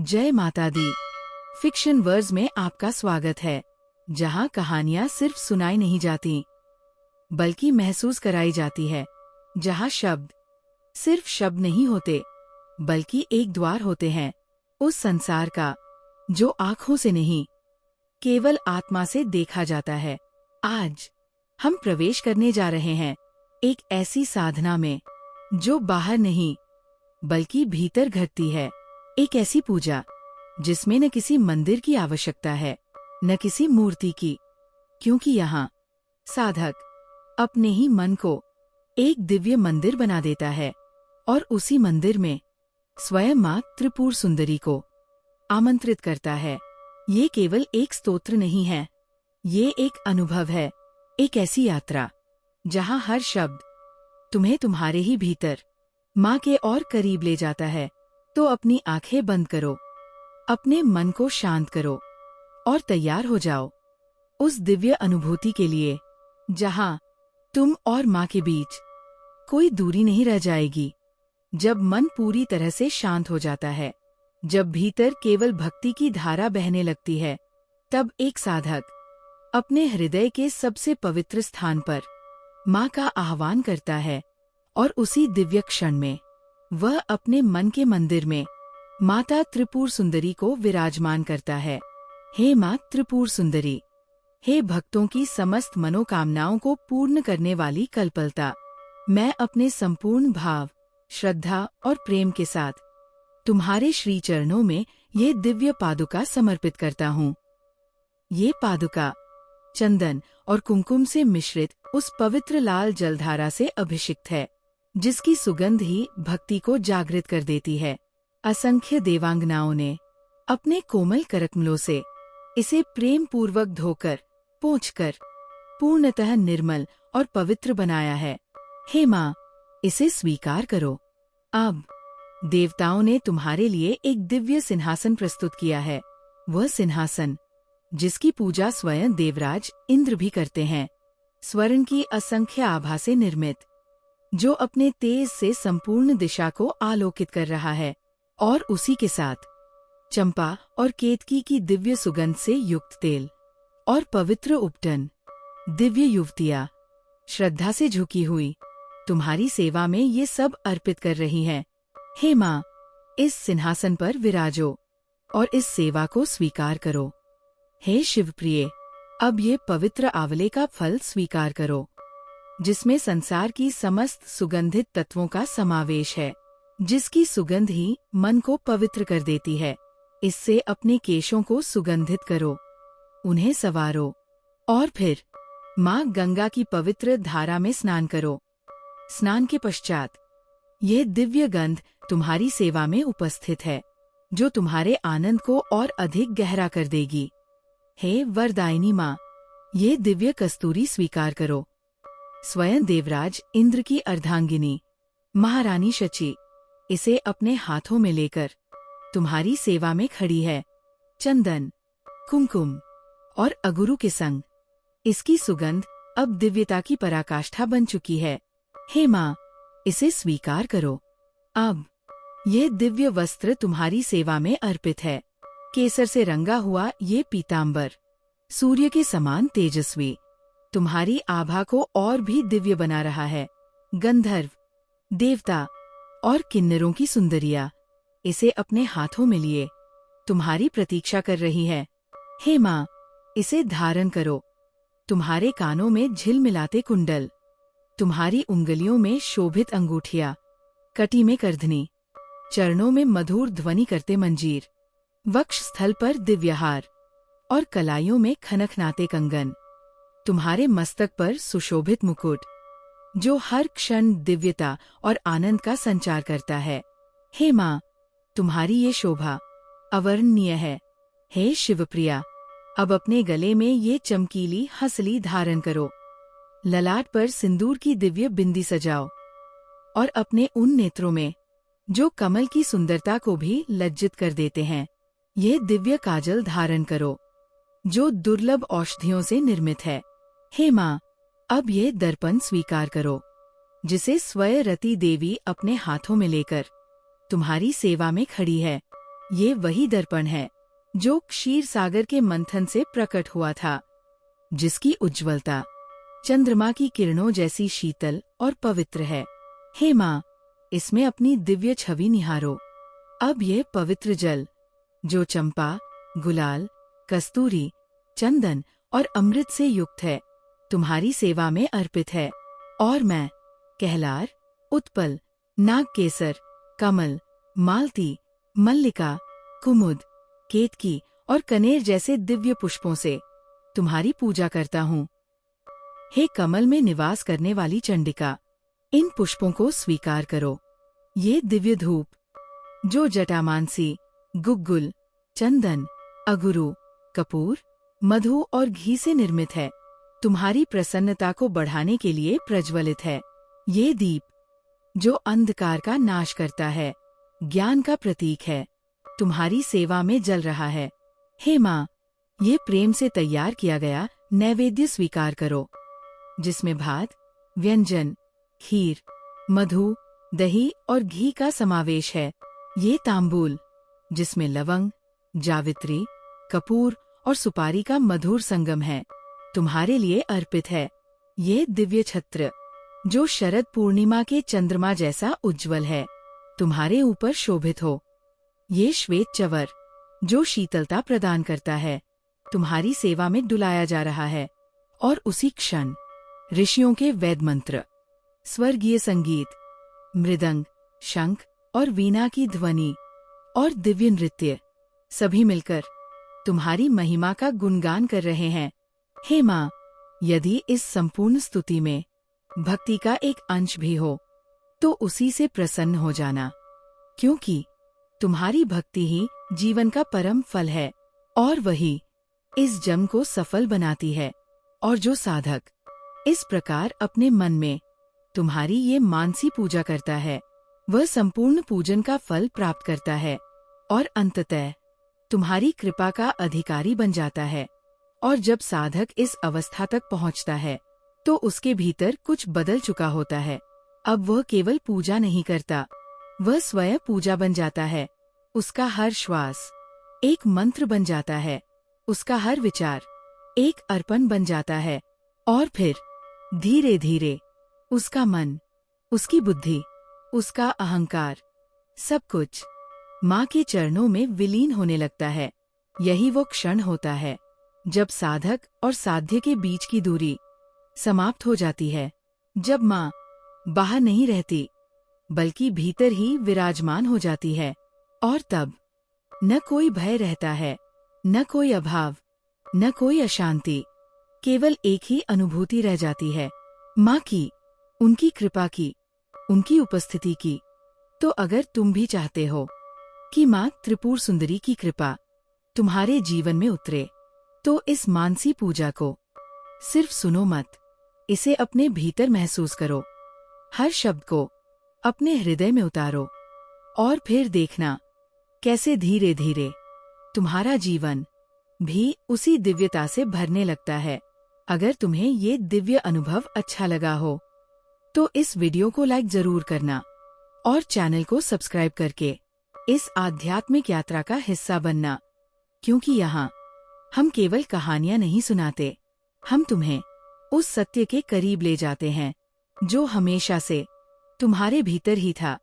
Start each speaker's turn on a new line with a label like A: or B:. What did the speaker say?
A: जय माता दी। Fiction words में आपका स्वागत है, जहां कहानियां सिर्फ सुनाई नहीं जाती बल्कि महसूस कराई जाती है। जहां शब्द सिर्फ शब्द नहीं होते बल्कि एक द्वार होते हैं उस संसार का जो आँखों से नहीं केवल आत्मा से देखा जाता है। आज हम प्रवेश करने जा रहे हैं एक ऐसी साधना में जो बाहर नहीं बल्कि भीतर घटती है। एक ऐसी पूजा जिसमें न किसी मंदिर की आवश्यकता है न किसी मूर्ति की, क्योंकि यहाँ साधक अपने ही मन को एक दिव्य मंदिर बना देता है और उसी मंदिर में स्वयं माँ त्रिपुर सुंदरी को आमंत्रित करता है। ये केवल एक स्तोत्र नहीं है, ये एक अनुभव है, एक ऐसी यात्रा जहाँ हर शब्द तुम्हें तुम्हारे ही भीतर माँ के और करीब ले जाता है। तो अपनी आंखें बंद करो, अपने मन को शांत करो और तैयार हो जाओ उस दिव्य अनुभूति के लिए जहाँ तुम और माँ के बीच कोई दूरी नहीं रह जाएगी। जब मन पूरी तरह से शांत हो जाता है, जब भीतर केवल भक्ति की धारा बहने लगती है, तब एक साधक अपने हृदय के सबसे पवित्र स्थान पर माँ का आह्वान करता है और उसी दिव्य क्षण में वह अपने मन के मंदिर में माता त्रिपुर सुंदरी को विराजमान करता है। हे माँ त्रिपुर सुंदरी, हे भक्तों की समस्त मनोकामनाओं को पूर्ण करने वाली कल्पलता, मैं अपने संपूर्ण भाव, श्रद्धा और प्रेम के साथ तुम्हारे श्री चरणों में ये दिव्य पादुका समर्पित करता हूँ। ये पादुका चंदन और कुमकुम से मिश्रित उस पवित्र लाल जलधारा से अभिषिक्त है जिसकी सुगंध ही भक्ति को जागृत कर देती है। असंख्य देवांगनाओं ने अपने कोमल करकमलों से इसे प्रेम पूर्वक धोकर पोंछकर पूर्णतः निर्मल और पवित्र बनाया है। हे माँ, इसे स्वीकार करो। अब देवताओं ने तुम्हारे लिए एक दिव्य सिंहासन प्रस्तुत किया है, वह सिंहासन जिसकी पूजा स्वयं देवराज इंद्र भी करते हैं, स्वर्ण की असंख्य आभा से निर्मित, जो अपने तेज से संपूर्ण दिशा को आलोकित कर रहा है, और उसी के साथ चंपा और केतकी की दिव्य सुगंध से युक्त तेल और पवित्र उपटन। दिव्य युवतियाँ श्रद्धा से झुकी हुई तुम्हारी सेवा में ये सब अर्पित कर रही हैं। हे माँ, इस सिंहासन पर विराजो और इस सेवा को स्वीकार करो। हे शिवप्रिय, अब ये पवित्र आंवले का फल स्वीकार करो जिसमें संसार की समस्त सुगंधित तत्वों का समावेश है, जिसकी सुगंध ही मन को पवित्र कर देती है। इससे अपने केशों को सुगंधित करो, उन्हें संवारो और फिर माँ गंगा की पवित्र धारा में स्नान करो। स्नान के पश्चात यह दिव्य गंध तुम्हारी सेवा में उपस्थित है, जो तुम्हारे आनंद को और अधिक गहरा कर देगी। हे वरदायिनी माँ, ये दिव्य कस्तूरी स्वीकार करो। स्वयं देवराज इंद्र की अर्धांगिनी महारानी शची इसे अपने हाथों में लेकर तुम्हारी सेवा में खड़ी है। चंदन, कुमकुम और अगुरु के संग इसकी सुगंध अब दिव्यता की पराकाष्ठा बन चुकी है। हे माँ, इसे स्वीकार करो। अब ये दिव्य वस्त्र तुम्हारी सेवा में अर्पित है। केसर से रंगा हुआ ये पीतांबर सूर्य के समान तेजस्वी तुम्हारी आभा को और भी दिव्य बना रहा है। गंधर्व, देवता और किन्नरों की सुंदरियाँ इसे अपने हाथों में लिए तुम्हारी प्रतीक्षा कर रही है। हे माँ, इसे धारण करो। तुम्हारे कानों में झिलमिलाते कुंडल, तुम्हारी उंगलियों में शोभित अंगूठियाँ, कटी में करधनी, चरणों में मधुर ध्वनि करते मंजीर, वक्ष स्थल पर दिव्यहार और कलाइयों में खनखनाते कंगन, तुम्हारे मस्तक पर सुशोभित मुकुट जो हर क्षण दिव्यता और आनंद का संचार करता है। हे माँ, तुम्हारी ये शोभा अवर्णनीय है। हे शिवप्रिया, अब अपने गले में ये चमकीली हंसली धारण करो। ललाट पर सिंदूर की दिव्य बिंदी सजाओ और अपने उन नेत्रों में जो कमल की सुंदरता को भी लज्जित कर देते हैं, ये दिव्य काजल धारण करो जो दुर्लभ औषधियों से निर्मित है। हे माँ, अब ये दर्पण स्वीकार करो जिसे स्वयं रति देवी अपने हाथों में लेकर तुम्हारी सेवा में खड़ी है। ये वही दर्पण है जो क्षीर सागर के मंथन से प्रकट हुआ था, जिसकी उज्ज्वलता चंद्रमा की किरणों जैसी शीतल और पवित्र है। हे माँ, इसमें अपनी दिव्य छवि निहारो। अब यह पवित्र जल, जो चंपा, गुलाल, कस्तूरी, चंदन और अमृत से युक्त है, तुम्हारी सेवा में अर्पित है। और मैं कहलार, उत्पल, नागकेसर, कमल, मालती, मल्लिका, कुमुद, केतकी और कनेर जैसे दिव्य पुष्पों से तुम्हारी पूजा करता हूँ। हे कमल में निवास करने वाली चंडिका, इन पुष्पों को स्वीकार करो। ये दिव्य धूप, जो जटामानसी, गुग्गुल, चंदन, अगुरु, कपूर, मधु और घी से निर्मित है, तुम्हारी प्रसन्नता को बढ़ाने के लिए प्रज्वलित है। ये दीप, जो अंधकार का नाश करता है, ज्ञान का प्रतीक है, तुम्हारी सेवा में जल रहा है। हे माँ, ये प्रेम से तैयार किया गया नैवेद्य स्वीकार करो, जिसमें भात, व्यंजन, खीर, मधु, दही और घी का समावेश है। ये तांबूल, जिसमें लवंग, जावित्री, कपूर और सुपारी का मधुर संगम है, तुम्हारे लिए अर्पित है। ये दिव्य छत्र, जो शरद पूर्णिमा के चंद्रमा जैसा उज्ज्वल है, तुम्हारे ऊपर शोभित हो। ये श्वेत चवर, जो शीतलता प्रदान करता है, तुम्हारी सेवा में डुलाया जा रहा है। और उसी क्षण ऋषियों के वेद मंत्र, स्वर्गीय संगीत, मृदंग, शंख और वीणा की ध्वनि और दिव्य नृत्य सभी मिलकर तुम्हारी महिमा का गुणगान कर रहे हैं। हे माँ, यदि इस संपूर्ण स्तुति में भक्ति का एक अंश भी हो, तो उसी से प्रसन्न हो जाना, क्योंकि तुम्हारी भक्ति ही जीवन का परम फल है और वही इस जन्म को सफल बनाती है। और जो साधक इस प्रकार अपने मन में तुम्हारी ये मानसी पूजा करता है, वह संपूर्ण पूजन का फल प्राप्त करता है और अंततः तुम्हारी कृपा का अधिकारी बन जाता है। और जब साधक इस अवस्था तक पहुंचता है, तो उसके भीतर कुछ बदल चुका होता है। अब वह केवल पूजा नहीं करता, वह स्वयं पूजा बन जाता है। उसका हर श्वास एक मंत्र बन जाता है, उसका हर विचार एक अर्पण बन जाता है। और फिर धीरे धीरे उसका मन, उसकी बुद्धि, उसका अहंकार, सब कुछ माँ के चरणों में विलीन होने लगता है। यही वो क्षण होता है जब साधक और साध्य के बीच की दूरी समाप्त हो जाती है, जब माँ बाहर नहीं रहती, बल्कि भीतर ही विराजमान हो जाती है। और तब न कोई भय रहता है, न कोई अभाव, न कोई अशांति, केवल एक ही अनुभूति रह जाती है, माँ की, उनकी कृपा की, उनकी उपस्थिति की। तो अगर तुम भी चाहते हो कि माँ त्रिपुर सुंदरी की कृपा तुम्हारे जीवन में उतरे, तो इस मानसी पूजा को सिर्फ सुनो मत, इसे अपने भीतर महसूस करो। हर शब्द को अपने हृदय में उतारो और फिर देखना कैसे धीरे धीरे तुम्हारा जीवन भी उसी दिव्यता से भरने लगता है। अगर तुम्हें ये दिव्य अनुभव अच्छा लगा हो, तो इस वीडियो को लाइक जरूर करना और चैनल को सब्सक्राइब करके इस आध्यात्मिक यात्रा का हिस्सा बनना, क्योंकि यहाँ हम केवल कहानियाँ नहीं सुनाते, हम तुम्हें उस सत्य के करीब ले जाते हैं जो हमेशा से तुम्हारे भीतर ही था।